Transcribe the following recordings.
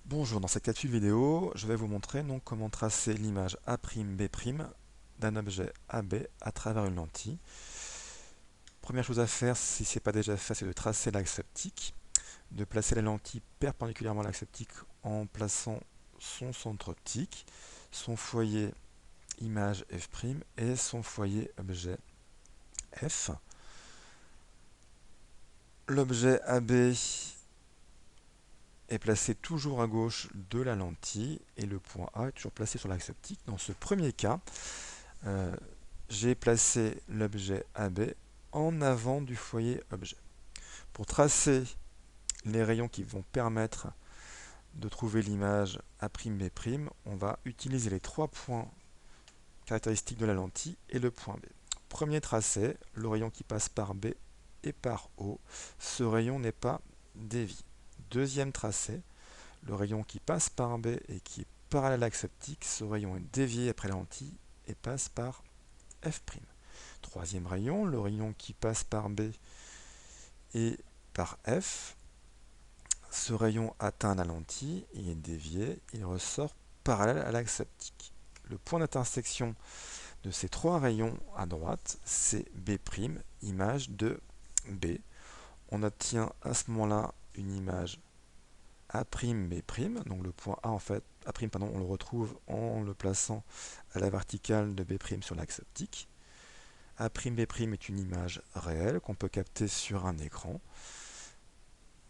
Bonjour, dans cette capsule vidéo, je vais vous montrer donc comment tracer l'image A'B' d'un objet AB à travers une lentille. Première chose à faire, si ce n'est pas déjà fait, c'est de tracer l'axe optique, de placer la lentille perpendiculairement à l'axe optique en plaçant son centre optique, son foyer image F' et son foyer objet F. L'objet AB est placé toujours à gauche de la lentille et le point A est toujours placé sur l'axe optique. Dans ce premier cas, euh, j'ai placé l'objet AB en avant du foyer objet. Pour tracer les rayons qui vont permettre de trouver l'image A'B', on va utiliser les trois points caractéristiques de la lentille et le point B. Premier tracé, le rayon qui passe par B et par O. Ce rayon n'est pas dévié. Deuxième tracé, le rayon qui passe par B et qui est parallèle à l'axe optique. Ce rayon est dévié après la lentille et passe par F'. Troisième rayon, le rayon qui passe par B et par F. Ce rayon atteint la lentille, il est dévié, il ressort parallèle à l'axe optique. Le point d'intersection de ces trois rayons à droite, c'est B', image de B. On obtient à ce moment-là une image A'B', donc le point A en fait, A', pardon, on le retrouve en le plaçant à la verticale de B' sur l'axe optique. A'B' est une image réelle qu'on peut capter sur un écran.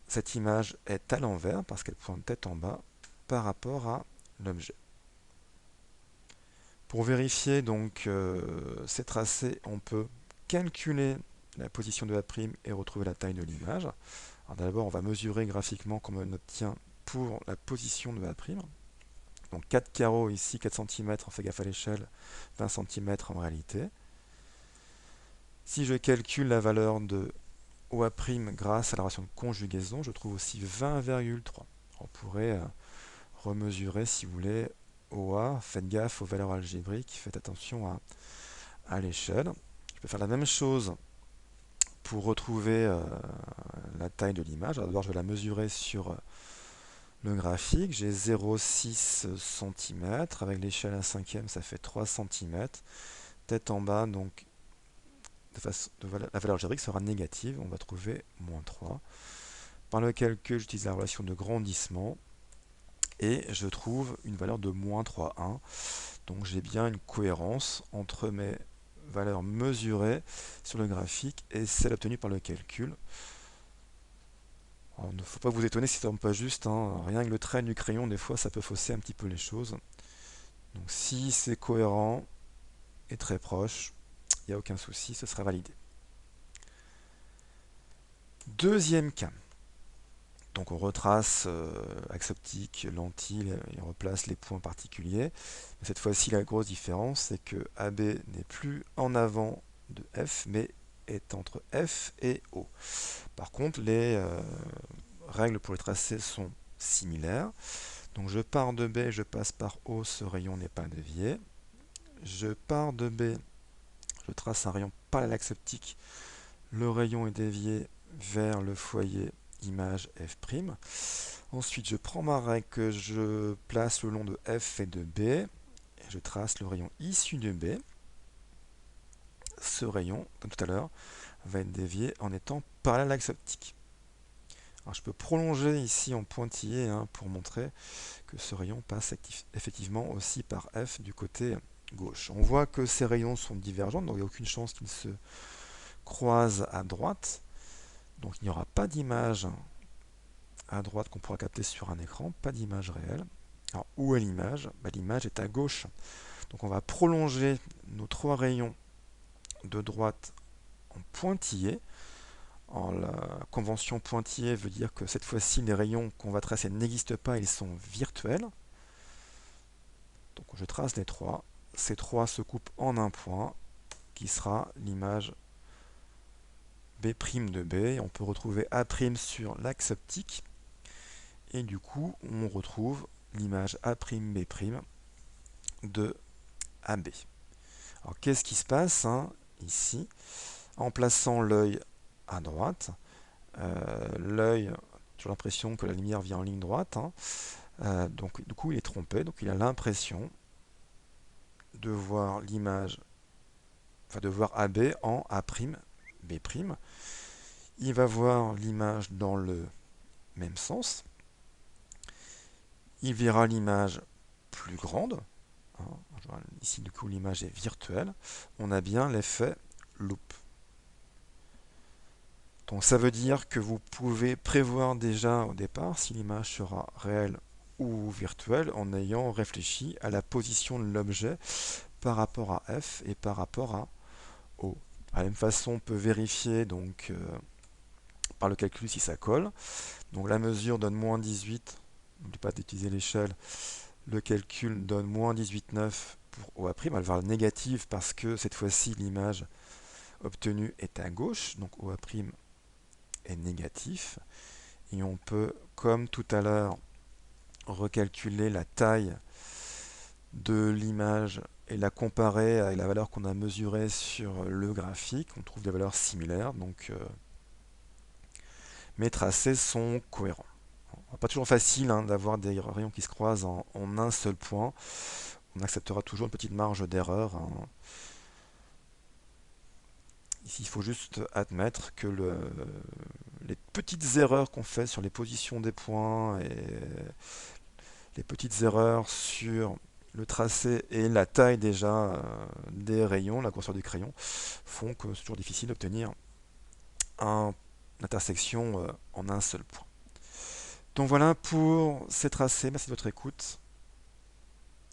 Cette image est à l'envers parce qu'elle pointe tête en bas par rapport à l'objet. Pour vérifier donc ces tracés, on peut calculer la position de A' et retrouver la taille de l'image. Alors d'abord, on va mesurer graphiquement comme on obtient pour la position de A'. Donc 4 carreaux ici, 4 cm, on fait gaffe à l'échelle, 20 cm en réalité. Si je calcule la valeur de OA' grâce à la relation de conjugaison, je trouve aussi 20,3. On pourrait remesurer si vous voulez OA, faites gaffe aux valeurs algébriques, faites attention à l'échelle. Je peux faire la même chose pour retrouver la taille de l'image. D'abord, je vais la mesurer sur le graphique. J'ai 0,6 cm. Avec l'échelle à 5e, ça fait 3 cm. Tête en bas, donc la valeur algébrique sera négative. On va trouver moins 3. Par le calcul, j'utilise la relation de grandissement. Et je trouve une valeur de moins 3,1. Donc j'ai bien une cohérence entre mes valeurs mesurées sur le graphique et celles obtenues par le calcul. Alors, il ne faut pas vous étonner si ça ne tombe pas juste, hein. Rien que le trait du crayon, des fois, ça peut fausser un petit peu les choses. Donc si c'est cohérent et très proche, il n'y a aucun souci, ce sera validé. Deuxième cas. Donc on retrace axe optique, lentille, et on replace les points particuliers. Cette fois-ci, la grosse différence, c'est que AB n'est plus en avant de F, mais est entre F et O. Par contre, les règles pour les tracés sont similaires. Donc je pars de B, je passe par O, ce rayon n'est pas dévié. Je pars de B, je trace un rayon parallèle à l'axe optique. Le rayon est dévié vers le foyer image F'. Ensuite, je prends ma règle que je place le long de F et de B. Et je trace le rayon issu de B. Ce rayon, comme tout à l'heure, va être dévié en étant parallèle à l'axe optique. Alors, je peux prolonger ici en pointillé pour montrer que ce rayon passe effectivement aussi par F du côté gauche. On voit que ces rayons sont divergents, donc il n'y a aucune chance qu'ils se croisent à droite. Donc il n'y aura pas d'image à droite qu'on pourra capter sur un écran, pas d'image réelle. Alors où est l'image? L'image est à gauche. Donc on va prolonger nos trois rayons de droite en pointillé. En la convention pointillé veut dire que cette fois-ci les rayons qu'on va tracer n'existent pas, ils sont virtuels. Donc je trace les trois. Ces trois se coupent en un point qui sera l'image B' de B. Et on peut retrouver A' sur l'axe optique. Et du coup, on retrouve l'image A'B' de AB. Alors qu'est-ce qui se passe ici? En plaçant l'œil à droite, l'œil, j'ai l'impression que la lumière vient en ligne droite. Donc du coup il est trompé, donc il a l'impression de voir l'image, enfin de voir AB en A', B'. Il va voir l'image dans le même sens. Il verra l'image plus grande. Hein. Ici, du coup, l'image est virtuelle. On a bien l'effet loop. Donc, ça veut dire que vous pouvez prévoir déjà au départ si l'image sera réelle ou virtuelle en ayant réfléchi à la position de l'objet par rapport à F et par rapport à O. De la même façon, on peut vérifier donc par le calcul si ça colle. Donc la mesure donne moins 18. N'oublie pas d'utiliser l'échelle. Le calcul donne moins 18,9 pour OA'. Elle va voir négative parce que cette fois-ci l'image obtenue est à gauche. Donc OA' est négatif. Et on peut, comme tout à l'heure, recalculer la taille de l'image et la comparer avec la valeur qu'on a mesurée sur le graphique. On trouve des valeurs similaires. Donc mes tracés sont cohérents. Pas toujours facile hein, d'avoir des rayons qui se croisent en un seul point. On acceptera toujours une petite marge d'erreur. Hein. Ici, il faut juste admettre que les petites erreurs qu'on fait sur les positions des points et les petites erreurs sur le tracé et la taille déjà des rayons, la grosseur du crayon, font que c'est toujours difficile d'obtenir une intersection en un seul point. Donc voilà pour ces tracés. Merci de votre écoute.